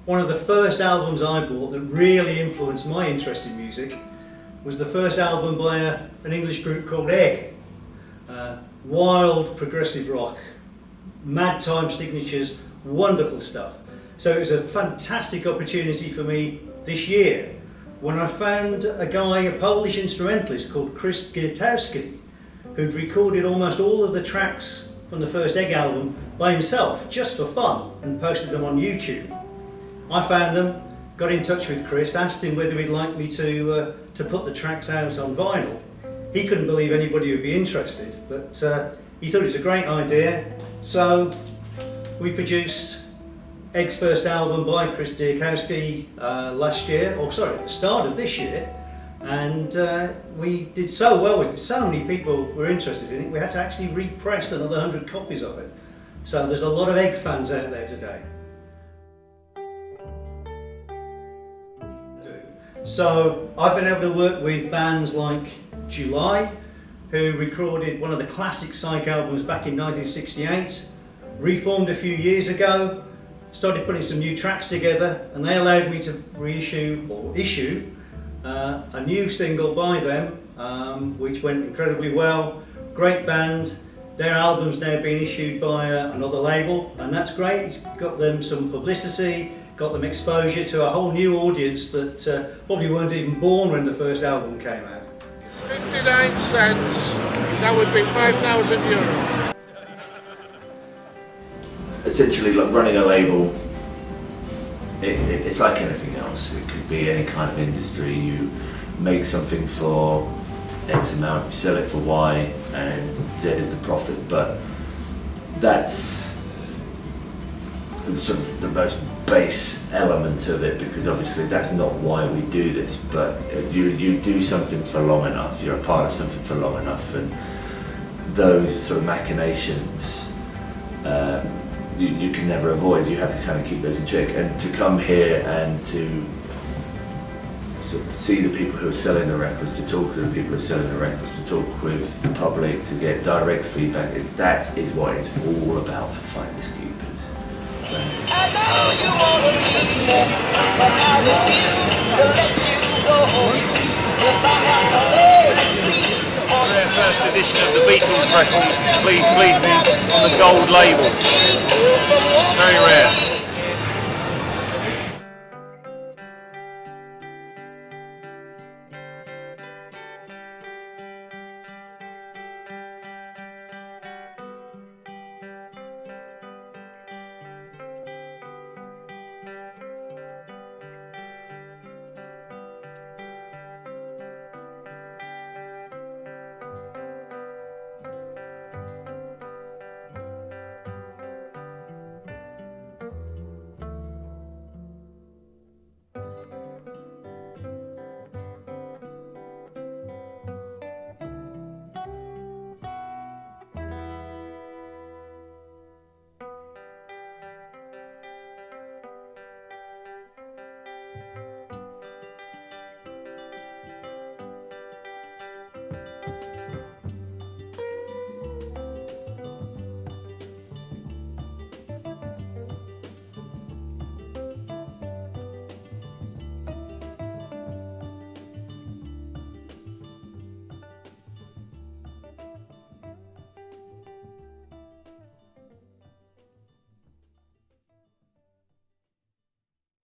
one of the first albums I bought that really influenced my interest in music was the first album by an English group called Egg. Wild progressive rock, mad time signatures, wonderful stuff. So it was a fantastic opportunity for me this year when I found a guy, a Polish instrumentalist called Chris Giertowski, who'd recorded almost all of the tracks from the first Egg album by himself, just for fun, and posted them on YouTube. I found them, got in touch with Chris, asked him whether he'd like me to put the tracks out on vinyl. He couldn't believe anybody would be interested, but he thought it was a great idea, so we produced Egg's first album by Chris Giertowski at the start of this year, and we did so well with it. So many people were interested in it, we had to actually repress another 100 copies of it. So there's a lot of Egg fans out there today. So I've been able to work with bands like July, who recorded one of the classic Psych albums back in 1968, reformed a few years ago, started putting some new tracks together, and they allowed me to issue a new single by them, which went incredibly well. Great band. Their album's now being issued by another label, and that's great. It's got them some publicity, got them exposure to a whole new audience that probably weren't even born when the first album came out. It's 59 cents, that would be €5,000. Essentially, like running a label, it's like anything else. It could be any kind of industry. You make something for X amount, you sell it for Y, and Z is the profit. But that's the sort of the most base element of it, because obviously that's not why we do this. But you do something for long enough, you're a part of something for long enough, and those sort of machinations you can never avoid. You have to kind of keep those in check, and to come here and to sort of see the people who are selling the records, to talk to the people who are selling the records, to talk with the public, to get direct feedback, that is what it's all about for Finders Keepers. I know you wanna be there, but I refuse to let you go. If I had to beg for Their first edition of the Beatles record, Please Please Me, on the gold label. Very rare.